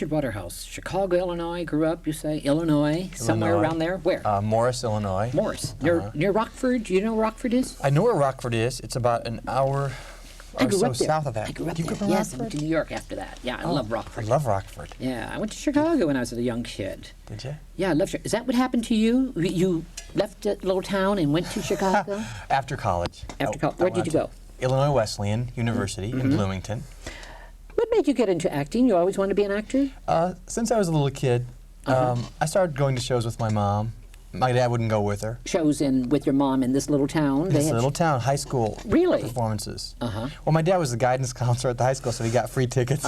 Richard Waterhouse, Chicago, Illinois, grew up, you say? Illinois, somewhere around there? Where? Morris, Illinois. Morris, near Rockford. Do you know where Rockford is? I know where Rockford is. It's about an hour or so south of that. I grew up you there. Grew up in yes, I Rockford? went to New York after that. Yeah, I love Rockford. I love Rockford. Yeah, I went to Chicago when I was a young kid. Did you? Yeah, I love Chicago. Is that what happened to you? You left that little town and went to Chicago? After college. After college. Where did you go? Illinois Wesleyan University in Bloomington. What made you get into acting? You always wanted to be an actor? Since I was a little kid, I started going to shows with my mom. My dad wouldn't go with her. Shows with your mom in this little town? This little town, high school performances. Well, my dad was the guidance counselor at the high school, so he got free tickets.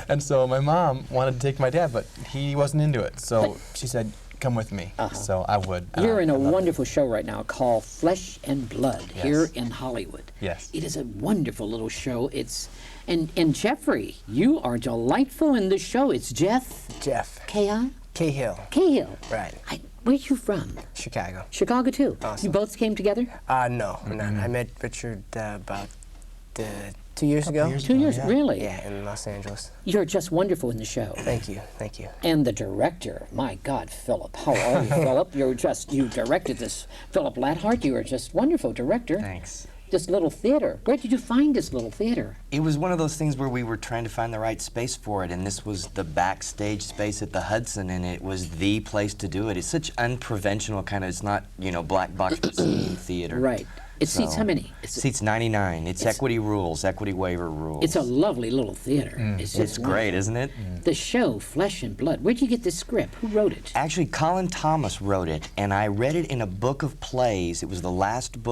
And so my mom wanted to take my dad, but he wasn't into it. So she said, come with me. So I would. You're in a wonderful show right now called Flesh and Blood here in Hollywood. Yes. It is a wonderful little show. And Jeffrey, you are delightful in this show. It's Jeff. Cahill. Cahill. Right. Where are you from? Chicago. Chicago too. Awesome. You both came together? No, we're not. I met Richard about 2 years ago. 2 years, really? Yeah, in Los Angeles. You're just wonderful in the show. Thank you, thank you. And the director, my God, Philip. How are you, Philip? You directed this. Philip Labhart, you are just wonderful director. Thanks. This little theater. Where did you find this little theater? It was one of those things where we were trying to find the right space for it, and this was the backstage space at the Hudson, and it was the place to do it. It's such unconventional kind of, it's not, black box scene theater. Right. It seats how many? It seats 99. It's equity rules, equity waiver rules. It's a lovely little theater. It's great, isn't it? The show, Flesh and Blood. Where'd you get this script? Who wrote it? Actually, Colin Thomas wrote it, and I read it in a book of plays. It was the last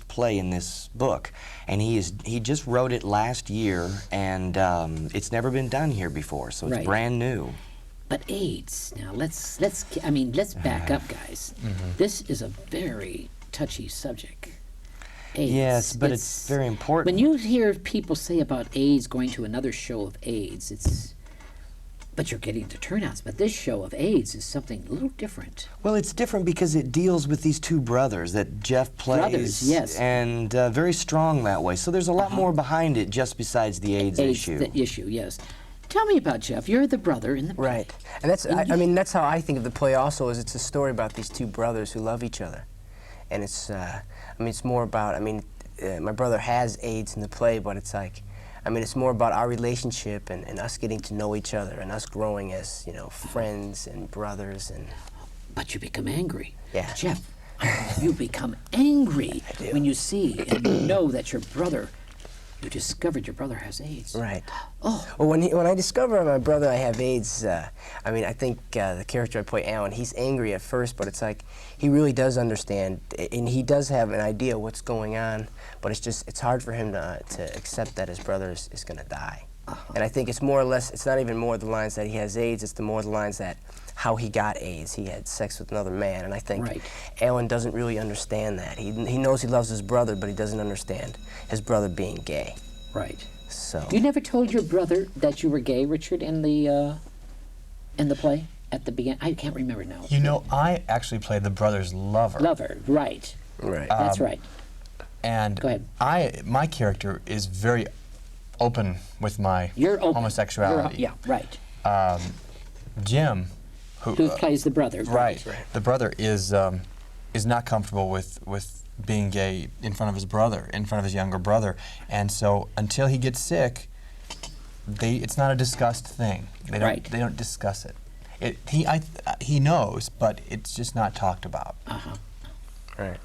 play in this book, and he just wrote it last year, and it's never been done here before, so it's brand new. But AIDS. Now let's back up, guys. This is a very touchy subject. AIDS. Yes, but it's very important. When you hear people say about AIDS going to another show of AIDS, but you're getting the turnouts. But this show of AIDS is something a little different. Well, it's different because it deals with these two brothers that Jeff plays. Brothers, yes. And very strong that way. So there's a lot more behind it just besides the AIDS issue. The issue, yes. Tell me about Jeff. You're the brother in the play. Right. And that's, I mean, that's how I think of the play also, is it's a story about these two brothers who love each other. And it's, it's more about, my brother has AIDS in the play, but it's like, it's more about our relationship and us getting to know each other and us growing as, friends and brothers. And But you become angry. Yeah. Jeff, you become angry when you see and know that your brother, you discovered your brother has AIDS. Right. Oh. Well, when I discover my brother I have AIDS, I think the character I play, Alan, he's angry at first, but it's like he really does understand, and he does have an idea what's going on, but it's hard for him to accept that his brother is going to die. And I think it's more or less, it's not even more the lines that he has AIDS, it's the more the lines that how he got AIDS. He had sex with another man, and I think Alan doesn't really understand that. He knows he loves his brother, but he doesn't understand his brother being gay. Right. So. You never told your brother that you were gay, Richard, in the play at the beginning? I can't remember now. I actually played the brother's lover. Lover, right. Right. That's right. And go ahead. My character is very open with my homosexuality. Yeah, right. Jim, who plays the brother. Right. The brother is not comfortable with being gay in front of his brother, in front of his younger brother, and so until he gets sick, it's not a discussed thing. They don't discuss it. He knows, but it's just not talked about. Right.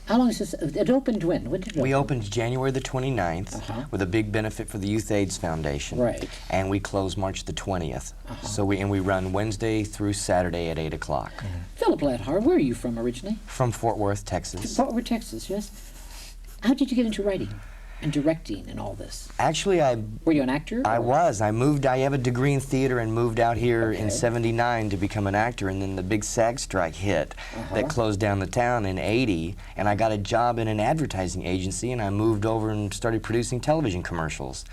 How long is this? It opened when? When did it open? We opened January the 29th with a big benefit for the Youth AIDS Foundation. Right. And we close March the 20th. So we run Wednesday through Saturday at 8 o'clock. Philip Labhart, where are you from originally? From Fort Worth, Texas. Fort Worth, Texas, yes. How did you get into writing and directing and all this? Actually, Were you an actor? I was. I have a degree in theater and moved out here in '79 to become an actor, and then the big SAG strike hit that closed down the town in '80, and I got a job in an advertising agency, and I moved over and started producing television commercials.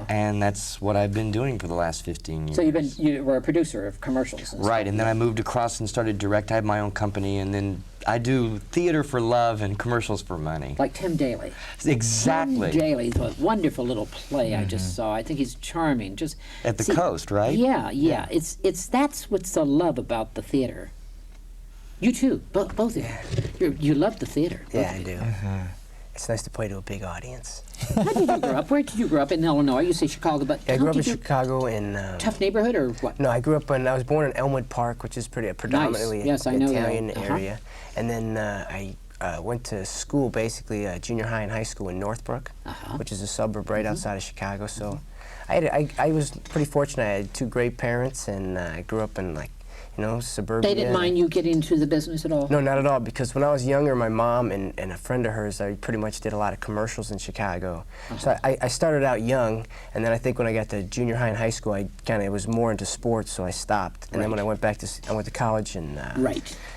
And that's what I've been doing for the last 15 years. So you were a producer of commercials. Right, and then I moved across and started direct. I had my own company, and then I do theater for love and commercials for money. Like Tim Daly. Exactly. Tim Daly's a wonderful little play I just saw. I think he's charming. Just At the coast, right? Yeah. It's that's what's so love about the theater. You too, both of you. You love the theater. Yeah, I do. It's nice to play to a big audience. How did you grow up? Where did you grow up in Illinois? You say Chicago, but Yeah, I how grew up in did you- Chicago in... Tough neighborhood or what? No, I was born in Elmwood Park, which is predominantly Yes, I know that. Italian area. And then I went to school, basically junior high and high school in Northbrook, which is a suburb right outside of Chicago. So I was pretty fortunate. I had two great parents, and I grew up in suburbia. They didn't mind you getting into the business at all? No, not at all, because when I was younger, my mom and a friend of hers, I pretty much did a lot of commercials in Chicago. So I started out young, and then I think when I got to junior high and high school, I kind of was more into sports, so I stopped. And then when I went to college, and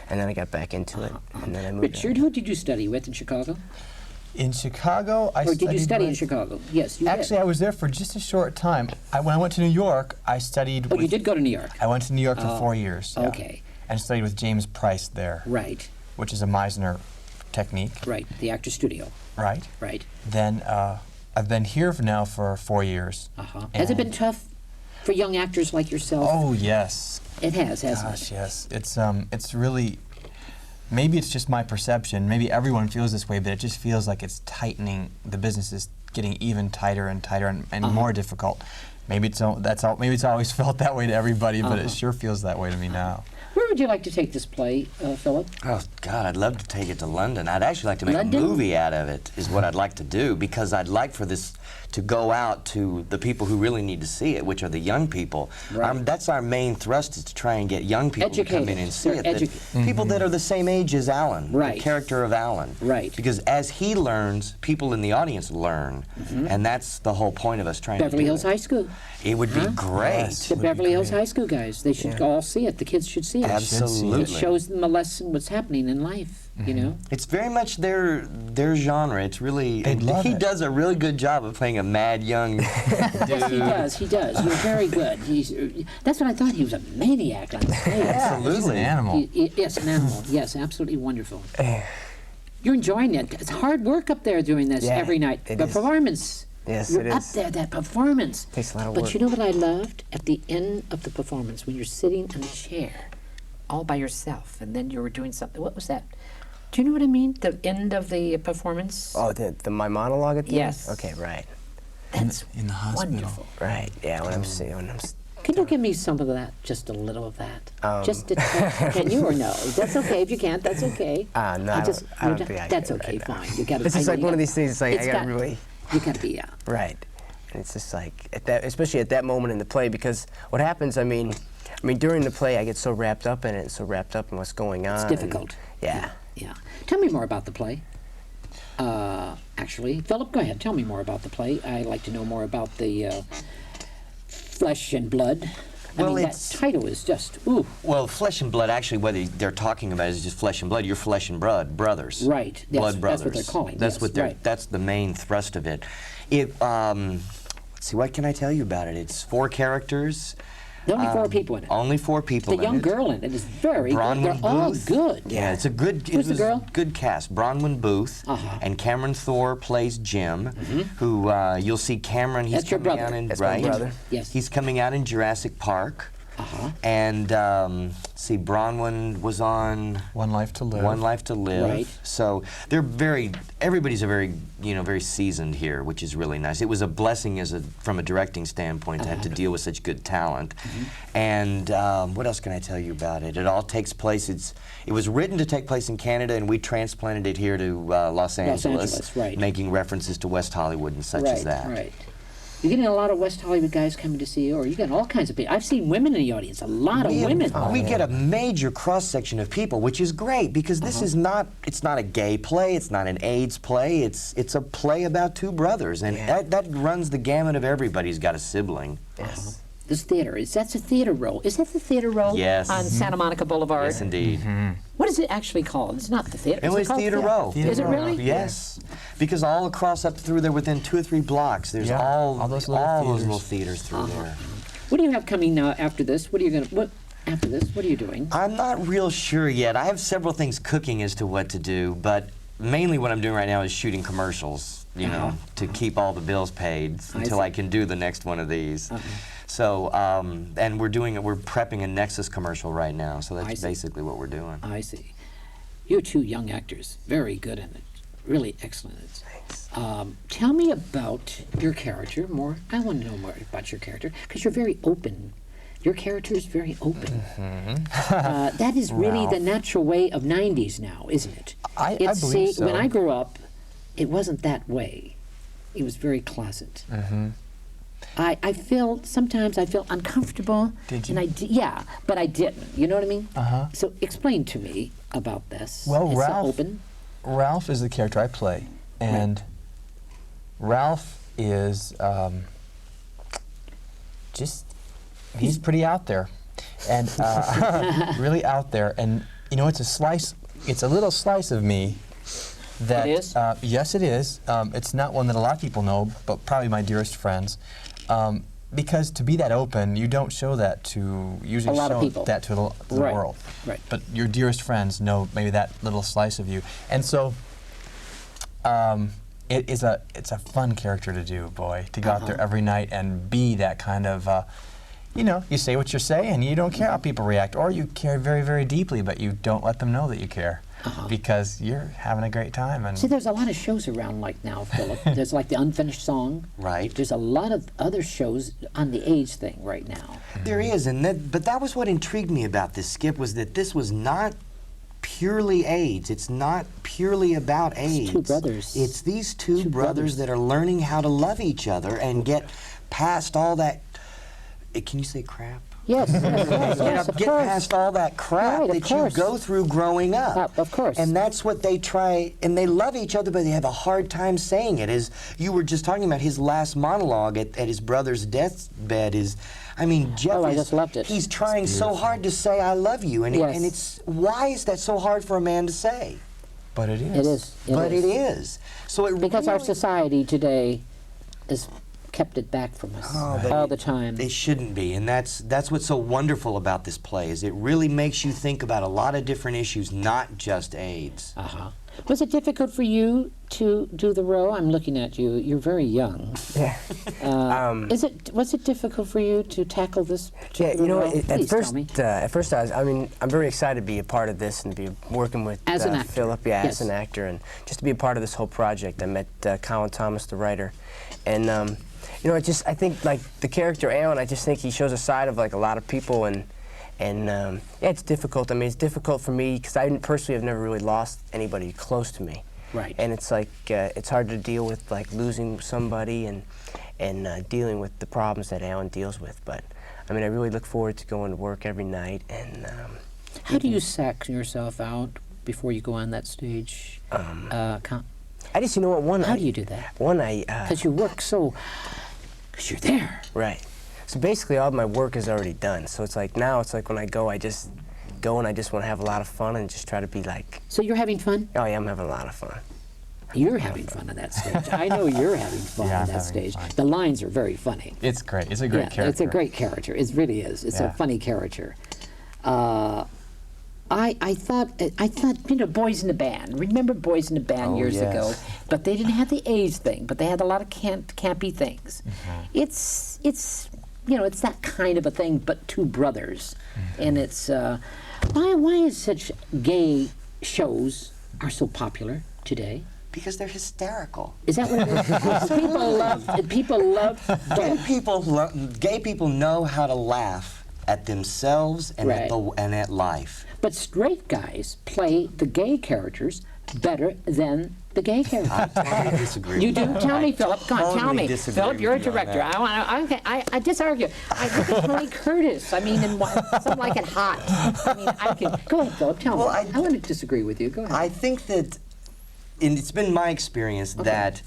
and then I got back into it, and then I moved. Richard, who did you study with in Chicago? In Chicago, I Or did you study in with- Chicago? Yes, you Actually, did. I was there for just a short time. When I went to New York, I studied. Oh, you did go to New York. I went to New York for 4 years. Yeah. Okay. And studied with James Price there, Right, which is a Meisner technique. right. The actor studio. Right. Right. Then I've been here now for 4 years. Has it been tough for young actors like yourself? Oh yes. It has, hasn't Gosh, it? yes. It's really. Maybe it's just my perception. Maybe everyone feels this way, but it just feels like it's tightening. The business is getting even tighter and tighter and more difficult. Maybe it's maybe it's always felt that way to everybody, but it sure feels that way to me now. Where would you like to take this play, Philip? Oh, God, I'd love to take it to London. I'd actually like to make London? a movie out of it, is what I'd like to do, because I'd like for this to go out to the people who really need to see it, which are the young people. Right. That's our main thrust, is to try and get young people to come in and see They're it. People that are the same age as Alan, Right. the character of Alan. Right. Because as he learns, people in the audience learn, and that's the whole point of us trying Beverly to do Hills it. High School. It would be great. Yes. The Beverly Hills High School guys. They should all see it. The kids should see it. Absolutely. It shows them a lesson what's happening in life, you know? It's very much their genre. It's really They'd love he it. does a really good job of playing a mad young Yes, he does. You're very good. That's what I thought. He was a maniac on stage. He's an Absolutely. animal. Yes, an animal. Yes, absolutely wonderful. You're enjoying it. It's hard work up there doing this Yeah, every night. it The is. performance. Yes, You're it up is. there, that performance. Takes a lot of But work. you know what I loved? At the end of the performance, when you're sitting in a chair all by yourself, and then you were doing something. What was that? Do you know what I mean? The end of the performance? Oh, my monologue at the Yes. end? Okay, right. That's in the hospital. wonderful. Right, yeah, when I'm sitting, Can you give me some of that? Just a little of that? Just a touch. Can you or no? That's okay if you can't. That's okay. no, I I don't think I That's can okay, right now. fine. You got to. It's just like one of these things, it's like, I gotta really... You got to be, Right. And it's just like, especially at that moment in the play, because what happens, I mean, during the play, I get so wrapped up in it, so wrapped up in what's going on. It's difficult. Yeah. Yeah. Tell me more about the play. Actually, Philip, go ahead. Tell me more about the play. I'd like to know more about the flesh and blood. Well, I mean, that it's- title is just, ooh. Well, flesh and blood, actually, what they're talking about is just flesh and blood. You're flesh and blood brothers. Right. Yes, Blood brothers. that's what they're calling, That's yes, what they're. right. That's the main thrust of it. Let's see, what can I tell you about it? It's 4 characters. There are only 4 people in it. Only 4 people The in young it. girl in it is very Bronwyn good. They're all Booth. good. Yeah, it's a good. Who's the girl? Good cast. Bronwyn Booth and Cameron Thor plays Jim, who you'll see Cameron. He's That's your coming brother. out in That's my right. brother. Yes. He's coming out in Jurassic Park. And see, Bronwyn was on One Life to Live. One Life to Live. Right. So everybody's a very seasoned here, which is really nice. It was a blessing from a directing standpoint to have to deal with such good talent. And what else can I tell you about it? It all takes place. It was written to take place in Canada, and we transplanted it here to Los Angeles, right. making references to West Hollywood and such as that. Right. You're getting a lot of West Hollywood guys coming to see you, or you got all kinds of people. I've seen women in the audience, a lot of women. We get a major cross-section of people, which is great, because this is it's not a gay play, it's not an AIDS play, it's a play about 2 brothers, and that runs the gamut of everybody who's got a sibling. Yes. This theater, that's a theater role. Is that the theater role Yes. on Santa Monica Boulevard? Yes, indeed. What is it actually called? It's not the theater. It Is was called Theater Row. Is it really? Yes, because all across up through there, within 2 or 3 blocks, there's Yeah, all all those those little little theaters. theaters through there. What do you have coming after this? What are you going to, after this? What are you doing? I'm not real sure yet. I have several things cooking as to what to do, but mainly what I'm doing right now is shooting commercials, you know, to keep all the bills paid until I can do the next one of these. So, and we're prepping a Nexus commercial right now, so that's basically what we're doing. I see. You're two young actors, very good in it, really excellent. Thanks. Tell me about your character more. I want to know more about your character, because you're very open. Your character is very open. That is really the natural way of 90s now, isn't it? I believe so. When I grew up, it wasn't that way. It was very closet. I feel, sometimes I feel uncomfortable. Did you? And yeah, but I didn't. You know what I mean? So explain to me about this. Well, It's Ralph, open. Ralph is the character I play, and Ralph is he's pretty out there, and really out there. And you know, it's a little slice of me that. It is? Yes, it is. It's not one that a lot of people know, but probably my dearest friends. Because to be that open, you don't show that to usually A lot of show people. that to the world. Right. But your dearest friends know maybe that little slice of you, and so it's a fun character to do, boy, to go out there every night and be that kind of. You know, you say what you say, and you don't care how people react, or you care very, very deeply, but you don't let them know that you care, because you're having a great time. And See, there's a lot of shows around like now, Philip. There's like the Unfinished Song. Right. There's a lot of other shows on the age thing right now. There is, but that was what intrigued me about this, Skip, was that this was not purely AIDS. It's not purely about AIDS. It's two brothers. It's these two brothers that are learning how to love each other and get past all that. Can you say crap? Yes, yes, of Get course. past all that crap Right, of that you course. go through growing up. Of course. And that's what they try, and they love each other, but they have a hard time saying it. As you were just talking about, his last monologue at his brother's deathbed is, I mean, Jeff I just loved it. He's trying so hard to say, I love you. And, Yes. and it's, why is that so hard for a man to say? but it is. It is. But it is. So it Because our really- society today has kept it back from us all the time. It shouldn't be, and that's what's so wonderful about this play, is it really makes you think about a lot of different issues, not just AIDS. Was it difficult for you to do the role? I'm looking at you. You're very young. Yeah. Was it difficult for you to tackle this Yeah, particular you know, role? Please tell me. at first I'm very excited to be a part of this and be working with As an actor. Philip, Yes. as an actor, and just to be a part of this whole project. I met Colin Thomas, the writer, and you know, I think like the character Alan, I just think he shows a side of like a lot of people, and yeah, it's difficult. I mean, it's difficult for me because I personally have never really lost anybody close to me. Right. And it's like it's hard to deal with like losing somebody and dealing with the problems that Alan deals with. But I mean, I really look forward to going to work every night. And How do you sack yourself out before you go on that stage? I just, you know what, How do you do that? Because you work so, because you're there. Right. So basically, all my work is already done. So it's like now, it's like when I go, I just go and I just want to have a lot of fun and just try to be like. So you're having fun? Oh yeah, I'm having a lot of fun. You're having fun on that stage. I know you're having fun Yeah, on I'm that having stage. fun. The lines are very funny. It's great. It's a great character. It's a great character. It really is. It's a funny character. I thought, you know, Boys in the Band. Remember Boys in the Band years ago? But they didn't have the AIDS thing, but they had a lot of campy things. It's you know, it's that kind of a thing, but two brothers. And it's, why is such gay shows are so popular today? Because they're hysterical. Is that what it is? People love Gay people know how to laugh at themselves and at life. But straight guys play the gay characters better than the gay characters. I totally disagree. You do? Tell me, Philip. Come on, tell totally me. disagree Philip, you're a with you on director. that. I disargue. I look at Tony Curtis. I mean, and some like it hot. I mean, I can. Go ahead, Philip. Tell Well, me. I want to disagree with you. Go ahead. I think that, and it's been my experience that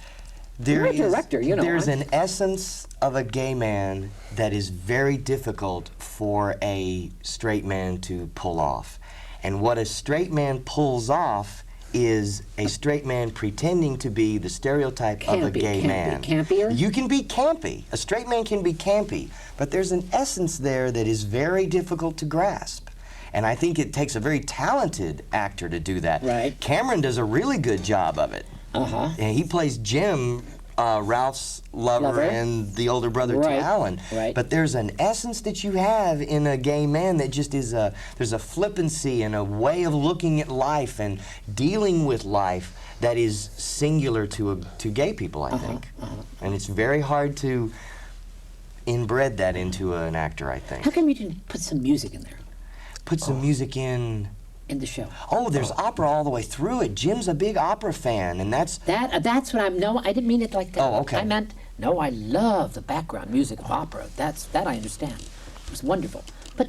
You're a director, you know. there's an essence of a gay man that is very difficult for a straight man to pull off. And what a straight man pulls off is a straight man pretending to be the stereotype of a gay man. Campier? You can be campy. A straight man can be campy, but there's an essence there that is very difficult to grasp. And I think it takes a very talented actor to do that. Right. Cameron does a really good job of it. Uh-huh. And he plays Jim, Ralph's lover and the older brother to Alan. Right. But there's an essence that you have in a gay man that just is there's a flippancy and a way of looking at life and dealing with life that is singular to gay people, I think. And it's very hard to inbred that into an actor, I think. How come you didn't put some music in there? Put some music in the show. Oh, there's opera all the way through it. Jim's a big opera fan, and that's what I'm. No, I didn't mean it like that. Oh, okay. I meant no. I love the background music of opera. That I understand. It was wonderful, but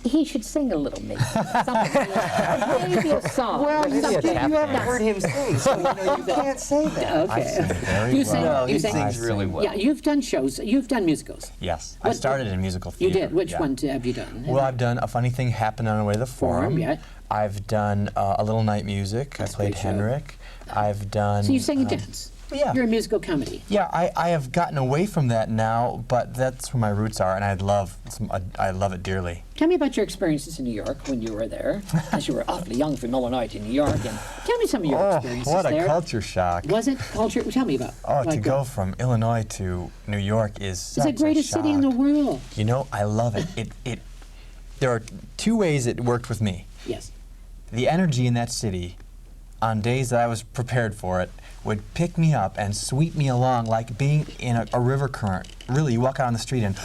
he should sing a little, maybe something. Maybe a song. Well, you haven't heard him sing, so you can't say that. Okay. You sing. No, he sing? sings really well. Yeah, you've done shows. You've done musicals. Yes, I started in musical You theater. did. Which one have you done? Well, I've done A Funny Thing Happened on the Way to the Forum. Yeah. I've done A Little Night Music. I played Henrik. I've done. So you sing and dance. Yeah. You're a musical comedy. Yeah, I have gotten away from that now, but that's where my roots are, and I love it dearly. Tell me about your experiences in New York when you were there, as you were awfully young from Illinois to New York. And tell me some of your experiences what a there. culture shock! Was it culture? Tell me about. Oh, to go from Illinois to New York is such it's the greatest city in the world. You know, I love it. There are two ways it worked with me. Yes. The energy in that city, on days that I was prepared for it, would pick me up and sweep me along like being in a river current. Really, you walk out on the street and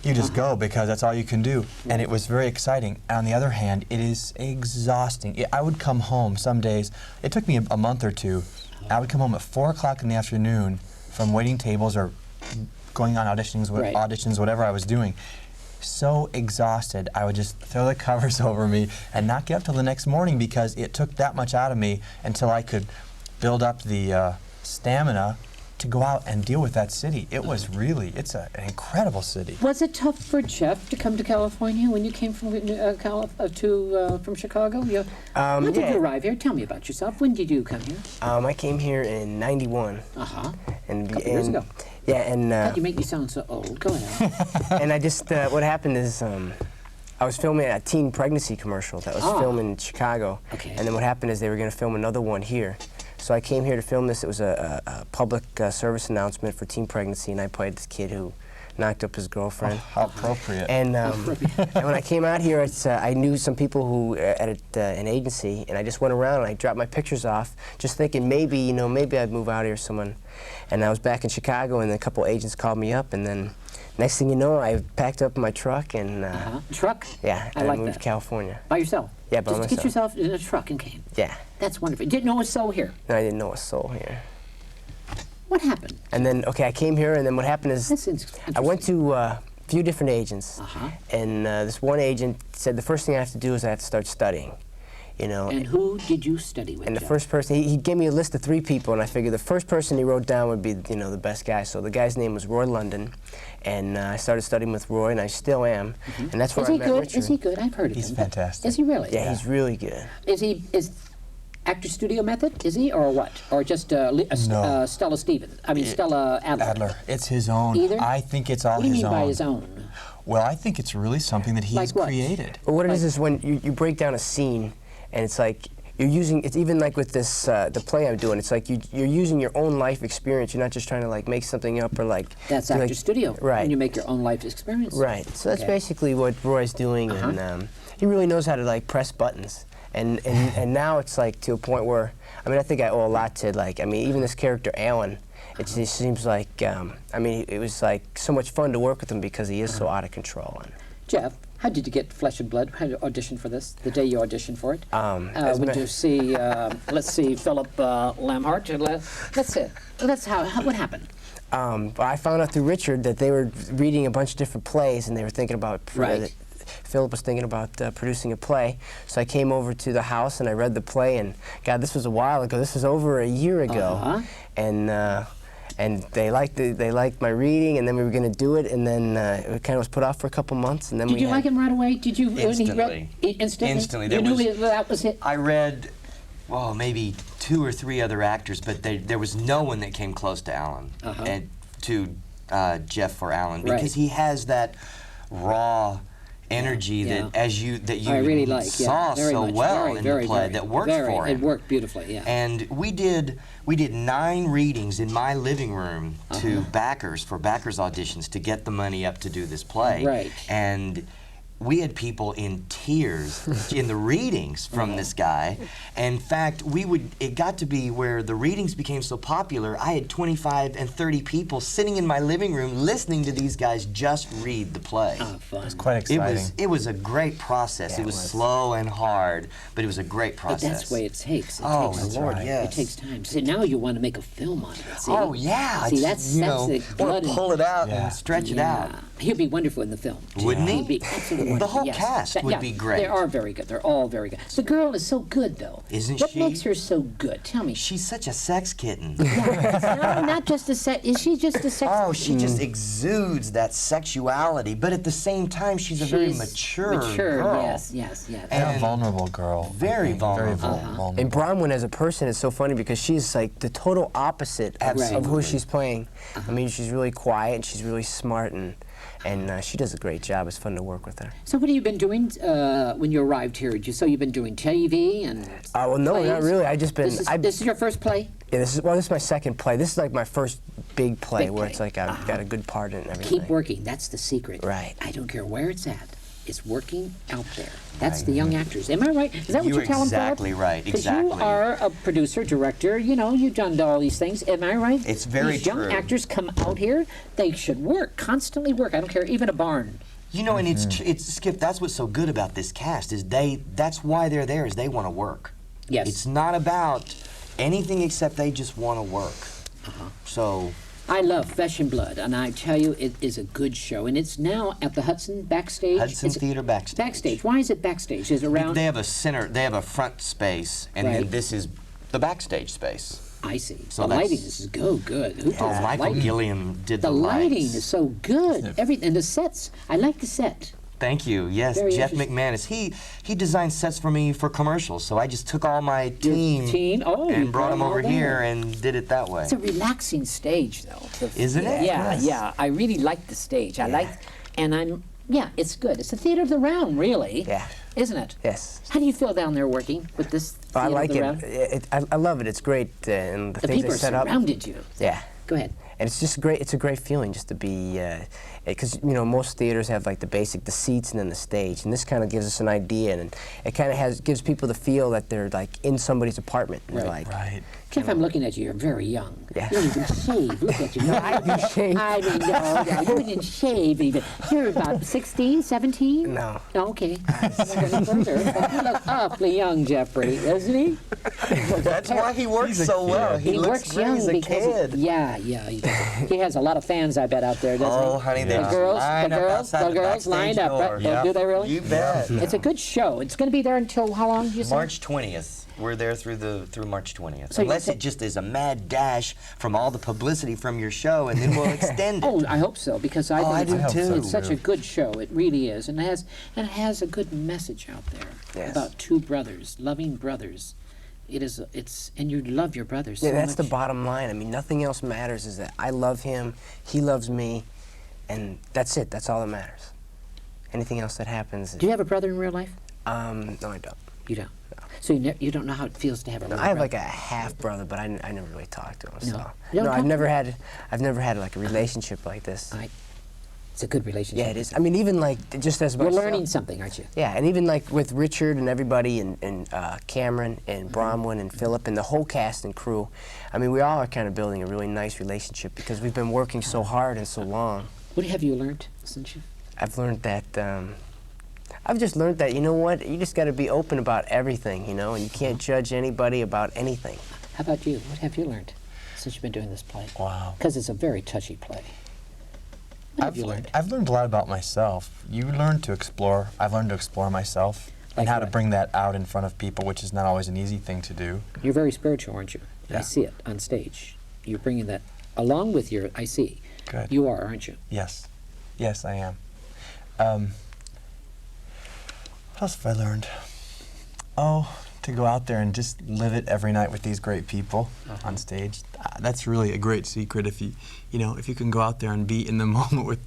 you just go because that's all you can do. And it was very exciting. On the other hand, it is exhausting. I would come home some days, it took me a month or two, I would come home at 4 o'clock in the afternoon from waiting tables or going on auditions, whatever I was doing. So exhausted, I would just throw the covers over me and not get up till the next morning because it took that much out of me until I could build up the stamina to go out and deal with that city. It was really, it's an incredible city. Was it tough for Jeff to come to California when you came from from Chicago? When did you arrive here? Tell me about yourself. When did you come here? I came here in '91. And a couple years ago. Yeah, and God, you make me sound so old. Go ahead. and I just what happened is I was filming a teen pregnancy commercial that was filmed in Chicago. Okay. And then what happened is they were going to film another one here. So I came here to film this. It was a public service announcement for teen pregnancy, and I played this kid who knocked up his girlfriend. Oh, how appropriate. And, and when I came out here, I knew some people who at an agency, and I just went around and I dropped my pictures off, just thinking maybe, maybe I'd move out here with someone. And I was back in Chicago, and a couple agents called me up, and then next thing you know, I packed up my truck and truck? Yeah, I like moved that. to California. By yourself? Yeah, by just myself. Get yourself in a truck and came. Yeah. That's wonderful. You didn't know it was so here. No, I didn't know a soul here. What happened? And then, okay, I came here, and then what happened is I went to a few different agents, and this one agent said the first thing I have to do is I have to start studying. And who did you study with? And the first person, he gave me a list of 3 people, and I figured the first person he wrote down would be, the best guy. So the guy's name was Roy London, and I started studying with Roy, and I still am. And that's where I met Richard. Is he good? I've heard of him. He's fantastic. Is he really? Yeah, he's really good. Is actor studio method? Is he or what? Or just Stella Stevens? I mean Stella Adler. It's his own. Either? I think it's all What do you his mean own. by his own? Well, I think it's really something that he's Like what? created. Well, what it is when you break down a scene, and it's like you're using, it's even like with this, the play I'm doing, it's like you're using your own life experience. You're not just trying to like make something up or like. That's actor studio. Right. When you make your own life experience. Right. So that's basically what Roy's doing, and he really knows how to like press buttons. And now it's like to a point where, I think I owe a lot to even this character Alan. It just seems like, it was like so much fun to work with him because he is so out of control. Jeff, how did you get Flesh and Blood? How did you audition for this? The day you auditioned for it? Would you see, let's see, Philip Labhart? Let's see. What happened? I found out through Richard that they were reading a bunch of different plays, and they were thinking about Philip was thinking about producing a play. So I came over to the house and I read the play, and God, this was a while ago. This was over a year ago, and they liked my reading, and then we were going to do it, and then it kind of was put off for a couple months, and then Did you like him right away? Did you? Instantly. Instantly. Instantly. You knew that was it. I read well, maybe 2 or 3 other actors, but there was no one that came close to Alan, and to Jeff or Alan, because he has that raw energy that I really like, saw so well in the play that worked for him. It worked beautifully, yeah. And we did 9 readings in my living room to backers for backers auditions to get the money up to do this play. Right. And we had people in tears in the readings from this guy. In fact, it got to be where the readings became so popular, I had 25 and 30 people sitting in my living room listening to these guys just read the play. Oh, fun. It's quite exciting. It was a great process. Yeah, it was slow and hard, but it was a great process. But that's the way it takes. It Oh, takes, my Lord, yes. It takes time. See, now you want to make a film on it. See? Oh, yeah. See, it's, that's the blood want to pull it out Yeah. and stretch it out. He'd be wonderful in the film. Wouldn't he? He'd be absolutely The wonderful. whole yes. cast would be great. They are very good. They're all very good. The girl is so good, though. Isn't what she? makes her so good? Tell me. She's such a sex kitten. No, not just a sex. Is she just a sex? Oh, she just exudes that sexuality, but at the same time, she's a very mature girl. Yes. And a And vulnerable girl. I very think. vulnerable. Very vulnerable. And Bronwyn as a person is so funny because she's like the total opposite of who Absolutely. she's playing. I mean, she's really quiet and she's really smart and she does a great job. It's fun to work with her. So what have you been doing when you arrived here? You've been doing TV and Well, no, plays? not really. I just been. This is your first play? Yeah, this is my second play. This is like my first big play Big where play. it's like I've got a good part in it and everything. Keep working. That's the secret. Right. I don't care where it's at. It's working out there. That's the young actors. Am I right? Is that what You're you're telling exactly right, Because exactly. you are a producer, director. You know, you've done all these things. Am I right? It's very These young true. actors come out here. They should work, constantly work. I don't care, even a barn. You know, and it's Skip. That's what's so good about this cast is that's why they're there is they want to work. Yes. It's not about anything except they just want to work. So. I love Flesh and Blood, and I tell you, it is a good show. And it's now at the Hudson backstage. Hudson Theater backstage. Backstage. Why is it backstage? Is it around? They have a front space, and Right. then this is the backstage space. I see. So the that's- lighting is good. Who does Oh, the Michael lighting? Gilliam did The the lighting lights. is so good. Everything, and the sets. I like the set. Thank you. Yes, Very Jeff interesting. McManus. He designed sets for me for commercials, so I just took all my team team? Oh, you and brought brought them them all over there. here and did it that way. It's a relaxing stage, though. Isn't it? Yeah, Yes. yeah. I really like the stage. It's good. It's the theater of the round, really. Yeah. Isn't it? Yes. How do you feel down there working with this theater I like of the it. round? I love it. It's great. And the The things people they are set up. surrounded you. Yeah. Go ahead. And it's just great. It's a great feeling just to be, because most theaters have like the seats and then the stage, and this kind of gives us an idea, and it kind of gives people the feel that they're like in somebody's apartment. And they're Right. like, Right. Jeff, I'm looking at you. You're very young. Yeah. You don't even shave. Look at you. No, I didn't shave. I mean, no, you didn't shave even. You're about 16, 17? No. No, okay. You're further. You look awfully young, Jeffrey, isn't he? That's why he works so well. He looks works great young as a because kid. he has a lot of fans, I bet, out there, doesn't he? Oh, honey, The they just girls, line the up girls, outside the the girls backstage lined up. door. Right? Yep. Do they really? You bet. It's a good show. It's going to be there until how long? You said? March 20th. We're there through March 20th. So you Unless said- it just is a mad dash from all the publicity from your show, and then we'll extend it. Oh, I hope so because I Oh, I think do it's, too. it's such a good show. It really is, and it has a good message out there Yes. about two brothers, loving brothers. And you love your brothers. yeah, so that's the much. bottom line. I mean, nothing else matters. Is that I love him, he loves me, and that's it. That's all that matters. Anything else that happens. Do you have a brother in real life? No, I don't. You don't. So you don't know how it feels to have a. No, real I have brother. like a half brother, but I never really talked to him. No. So You don't no, talk I've to never had like a relationship like this. It's a good relationship. Yeah, it is. I mean, even like just as You're myself. learning something, aren't you? Yeah, and even like with Richard and everybody, and Cameron and Bronwyn and Philip and the whole cast and crew, I mean, we all are kind of building a really nice relationship because we've been working so hard and so long. What have you learned since you? I've learned that. I've just learned that you know what, you just got to be open about everything, and you can't judge anybody about anything. How about you? What have you learned since you've been doing this play? Wow. Because it's a very touchy play. What have you learned? I've learned a lot about myself. You learn to explore. I've learned to explore myself and Like how to what? bring that out in front of people, which is not always an easy thing to do. You're very spiritual, aren't you? I Yeah. see it on stage. You're bringing that along with your. I see. Good. You are, aren't you? Yes. Yes, I am. What else have I learned? Oh, to go out there and just live it every night with these great people on stage. That's really a great secret if if you can go out there and be in the moment with,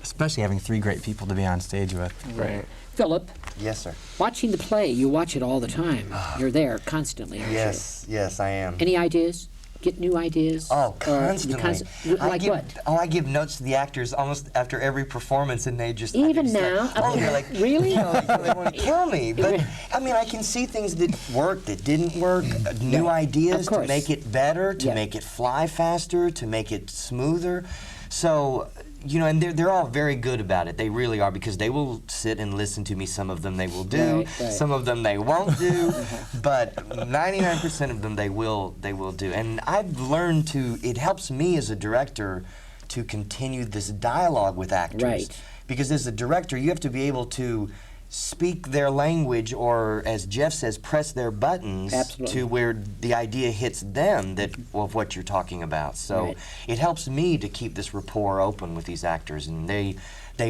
especially having 3 great people to be on stage with. Right. Philip, Yes, sir. watching the play, you watch it all the time. You're there constantly, aren't Yes, I am. you? Any ideas? Get new ideas? Oh, Or constantly. like what? I give notes to the actors almost after every performance, and they just Even like, now? oh, they're like, Really? they want to kill me. But I mean, I can see things that worked, that didn't work, new ideas Of course. to make it better, to Yeah. make it fly faster, to make it smoother. So. And they're all very good about it. They really are, because they will sit and listen to me. Some of them they will do. Right. Some of them they won't do. But 99% of them they will do. And I've learned it helps me as a director to continue this dialogue with actors. Right. Because as a director, you have to be able to speak their language, or as Jeff says, press their buttons. Absolutely. To where the idea hits them of what you're talking about. So Right. it helps me to keep this rapport open with these actors, and they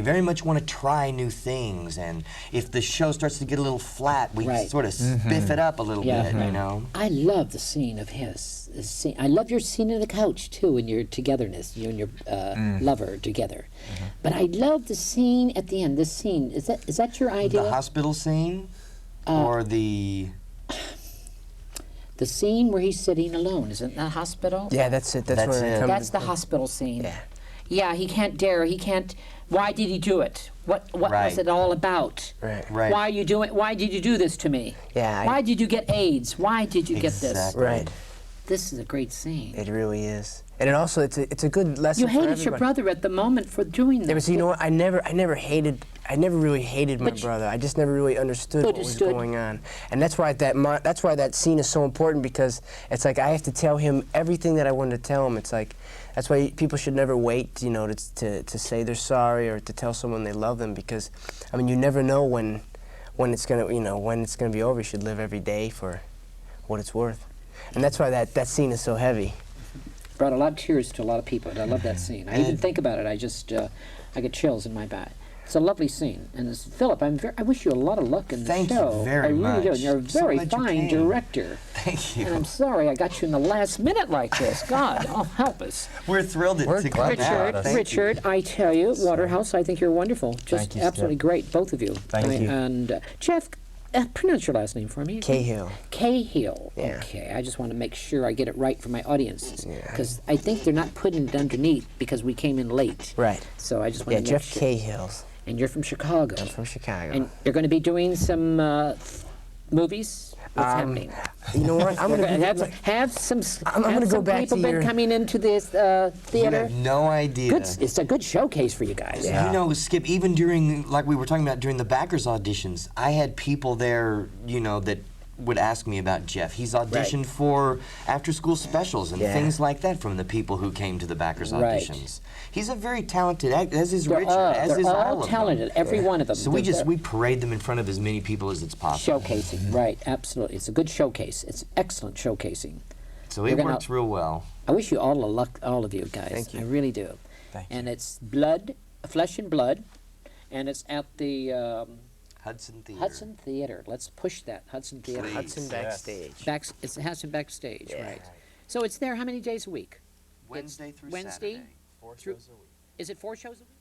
very much want to try new things. And if the show starts to get a little flat, we Right. sort of spiff it up a little Yeah. bit, you know. I love the scene of his. I love your scene on the couch too, and your togetherness, you and your lover together. But I love the scene at the end. This scene is that your idea? The hospital scene, or the The scene where he's sitting alone. Isn't that hospital? Yeah, that's it. That's, That's where it. it comes. That's the hospital scene. Yeah. Yeah, he can't dare. He can't. Why did he do it? What was Right. it all about? Right. right. Why did you do this to me? Yeah, Why did you get AIDS? Why did you get this? Exactly. Right. This is a great scene. It really is. And it also it's a good lesson. You for hated everybody. your brother at the moment for doing that. Yeah, but see, you know what? I never really hated my But you- brother. I just never really understood what was Understood. going on, and that's why that scene is so important, because it's like I have to tell him everything that I wanted to tell him. It's like that's why people should never wait, to say they're sorry or to tell someone they love them, because I mean you never know when it's gonna be over. You should live every day for what it's worth, and that's why that scene is so heavy. Brought a lot of tears to a lot of people. I love that scene. I even think about it. I just I get chills in my back. It's a lovely scene. And Philip, I wish you a lot of luck in the Thank you show. very I really do. much. And you're a So very glad you fine came. director. Thank you. And I'm sorry I got you in the last minute like this. God, oh, help us. We're thrilled We're to glad come you had out. us. Thank you. Richard, I tell you, Waterhouse, I think you're wonderful. Just Thank you, Steph. absolutely great, both of you. Thank you. And Jeff, pronounce your last name for me. Cahill. Cahill. Yeah. Okay, I just want to make sure I get it right for my audiences, because I think they're not putting it underneath because we came in late. Right. So I just want Yeah, to make Jeff sure. Cahill's And you're from Chicago. I'm from Chicago. And you're going to be doing some movies. What's happening? You know what? I'm We're gonna gonna be, have some. I'm gonna have go some back people to been your- coming into this You theater. have no idea. It's a good showcase for you guys. You know, Skip, even during, like we were talking about, during the backers auditions, I had people there, that would ask me about Jeff. He's auditioned for after-school specials and Yeah. things like that from the people who came to the backers Right. auditions. He's a very talented actor, as is They're Richard, all, as they're is all all of talented, them. every one of them. So we parade them in front of as many people as it's possible. Showcasing, right? Absolutely, it's a good showcase. It's excellent showcasing. So We're it gonna- works real well. I wish you all the luck, all of you guys. Thank you. I really do. Thank And it's Flesh and Blood, and it's at the Hudson Theater. Hudson Theater. Let's push that Hudson Theater. Please. Hudson Yes. backstage. It's the Hudson backstage, Yeah. right? So it's there how many days a week? Wednesday through Wednesday? Saturday. Four Through- shows a week. Is it 4 shows a week?